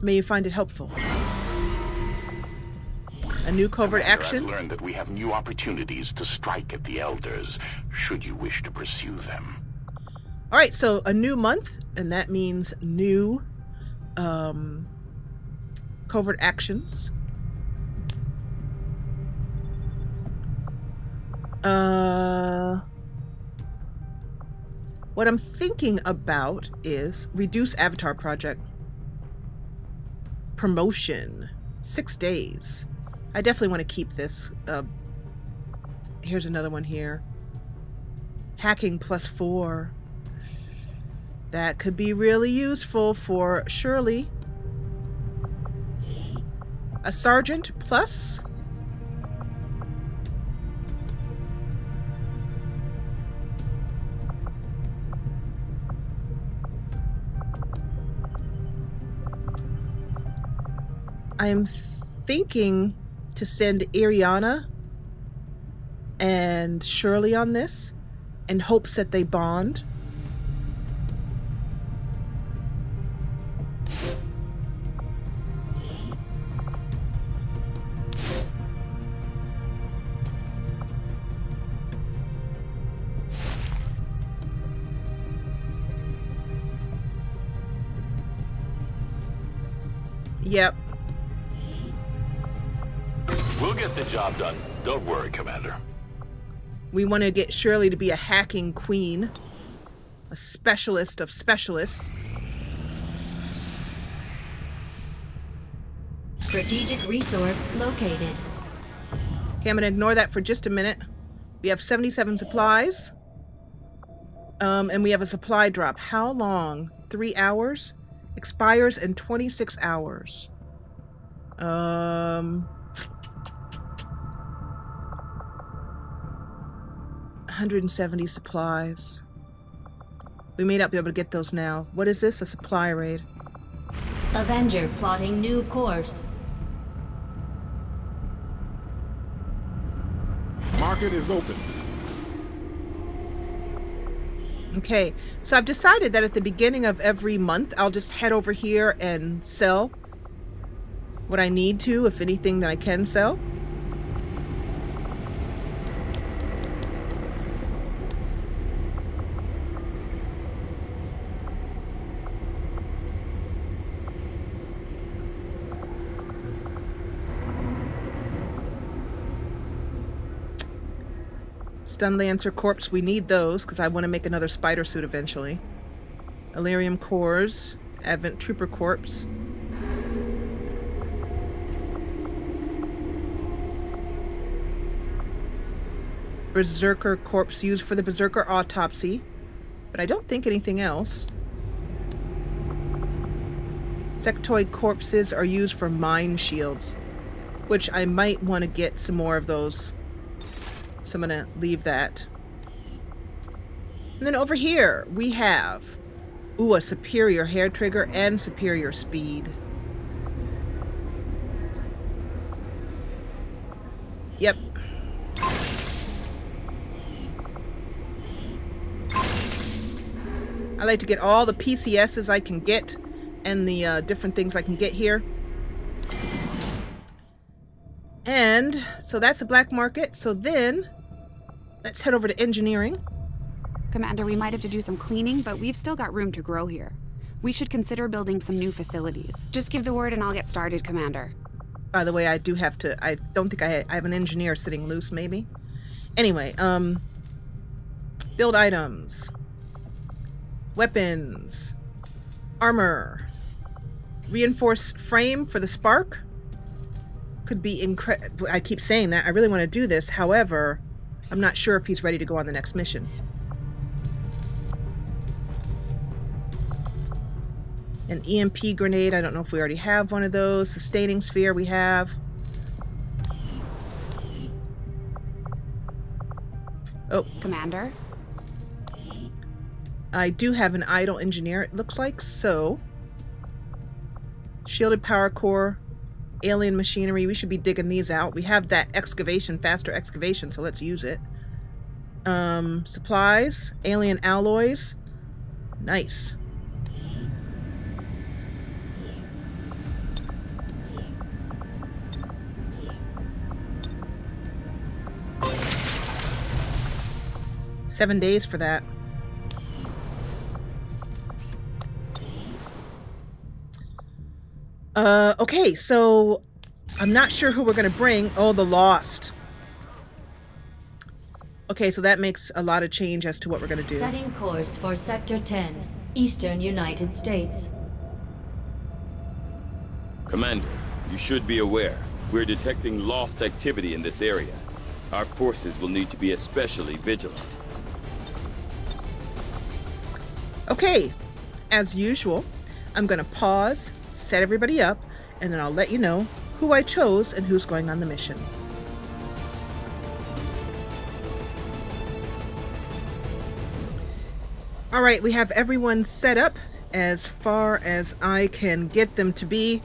May you find it helpful. A new covert action. I've learned that we have new opportunities to strike at the Elders, should you wish to pursue them. All right, so a new month, and that means new covert actions. What I'm thinking about is reduce avatar project. Promotion. 6 days. I definitely want to keep this. Here's another one here. Hacking +4. That could be really useful for Shirley. A sergeant plus. I am thinking to send Ariana and Shirley on this in hopes that they bond. Yep. We'll get the job done. Don't worry, Commander. We want to get Shirley to be a hacking queen. A specialist of specialists. Strategic resource located. Okay, I'm going to ignore that for just a minute. We have 77 supplies. And we have a supply drop. How long? 3 hours? Expires in 26 hours. 170 supplies. We may not be able to get those now. What is this? A supply raid. Avenger plotting new course. Market is open. Okay, so I've decided that at the beginning of every month, I'll just head over here and sell what I need to, if anything that I can sell. Stun Lancer Corpse, we need those because I want to make another spider suit eventually. Elerium Cores, Advent Trooper Corpse. Berserker Corpse used for the Berserker Autopsy, but I don't think anything else. Sectoid Corpses are used for Mind Shields, which I might want to get some more of those. So I'm going to leave that. And then over here, we have, ooh, a superior hair trigger and superior speed. Yep. I like to get all the PCSs I can get and the different things I can get here. And so that's the black market. So then let's head over to engineering. Commander, we might have to do some cleaning, but we've still got room to grow here. We should consider building some new facilities. Just give the word and I'll get started, Commander. By the way, I do have to, I don't think I have an engineer sitting loose, maybe. Anyway, build items. Weapons. Armor. Reinforced frame for the spark. Could be incredible. I keep saying that. I really want to do this. However, I'm not sure if he's ready to go on the next mission. An EMP grenade. I don't know if we already have one of those. Sustaining sphere we have. Oh. Commander? I do have an idle engineer, it looks like. So. Shielded power core. Alien machinery. We should be digging these out. We have that excavation, faster excavation, so let's use it. Supplies. Alien alloys. Nice. $7 days for that. Okay, so I'm not sure who we're going to bring. Oh, the Lost. Okay, so that makes a lot of change as to what we're going to do. Setting course for Sector 10, Eastern United States. Commander, you should be aware. We're detecting Lost activity in this area. Our forces will need to be especially vigilant. Okay, as usual, I'm going to pause, set everybody up, and then I'll let you know who I chose and who's going on the mission. All right, we have everyone set up as far as I can get them to be.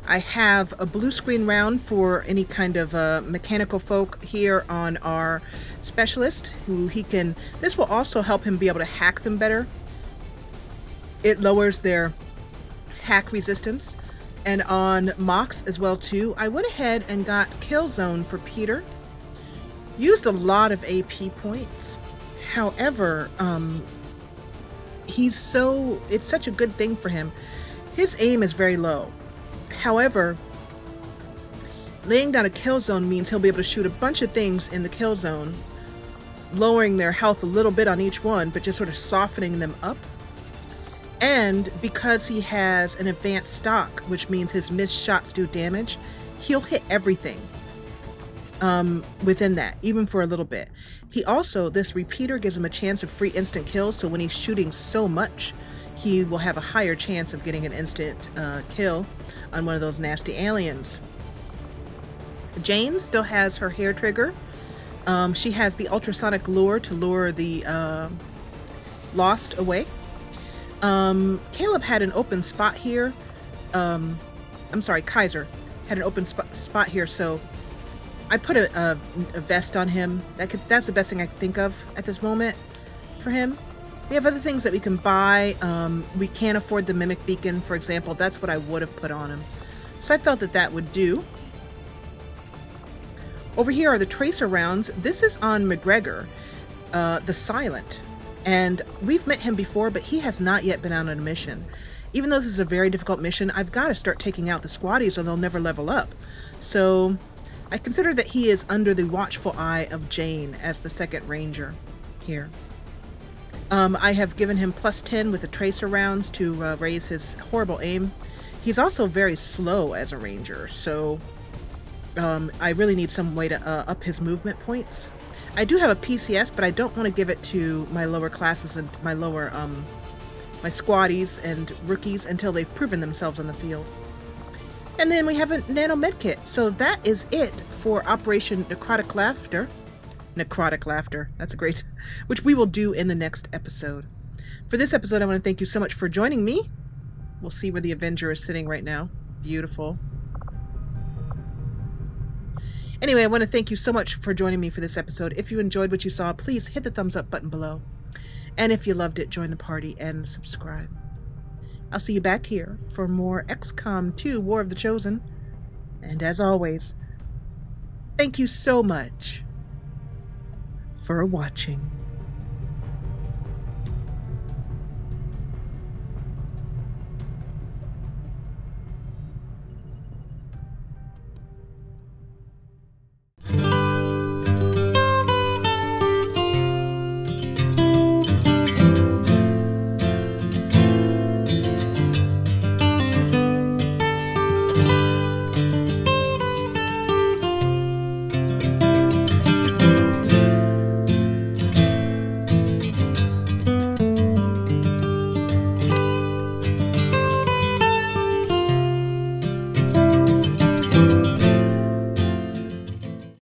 I have a blue screen round for any kind of mechanical folk here on our specialist, who he can, this will also help him be able to hack them better. It lowers their hack resistance. And on Mox as well too, I went ahead and got Kill Zone for Peter. Used a lot of AP points. However, it's such a good thing for him. His aim is very low. However, laying down a kill zone means he'll be able to shoot a bunch of things in the kill zone, lowering their health a little bit on each one, but just sort of softening them up. And because he has an advanced stock, which means his missed shots do damage, he'll hit everything within that, even for a little bit. He also, this repeater gives him a chance of free instant kills, so when he's shooting so much, he will have a higher chance of getting an instant kill on one of those nasty aliens. Jane still has her hair trigger. She has the ultrasonic lure to lure the Lost away. Caleb had an open spot here. I'm sorry, Kaiser had an open spot here, so I put a vest on him. That's the best thing I can think of at this moment for him. We have other things that we can buy. We can't afford the Mimic Beacon, for example. That's what I would have put on him. So I felt that that would do. Over here are the tracer rounds. This is on McGregor, the Silent. And we've met him before, but he has not yet been out on a mission. Even though this is a very difficult mission, I've got to start taking out the squaddies or they'll never level up. So I consider that he is under the watchful eye of Jane as the second ranger here. I have given him +10 with the tracer rounds to raise his horrible aim. He's also very slow as a ranger, so I really need some way to up his movement points. I do have a PCS, but I don't want to give it to my lower classes and my lower, my squaddies and rookies until they've proven themselves on the field. And then we have a nano medkit. So that is it for Operation Necrotic Laughter. Necrotic Laughter, that's a great, which we will do in the next episode. For this episode, I want to thank you so much for joining me. We'll see where the Avenger is sitting right now. Beautiful. Anyway, I want to thank you so much for joining me for this episode. If you enjoyed what you saw, please hit the thumbs up button below. And if you loved it, join the party and subscribe. I'll see you back here for more XCOM 2 War of the Chosen. And as always, thank you so much for watching.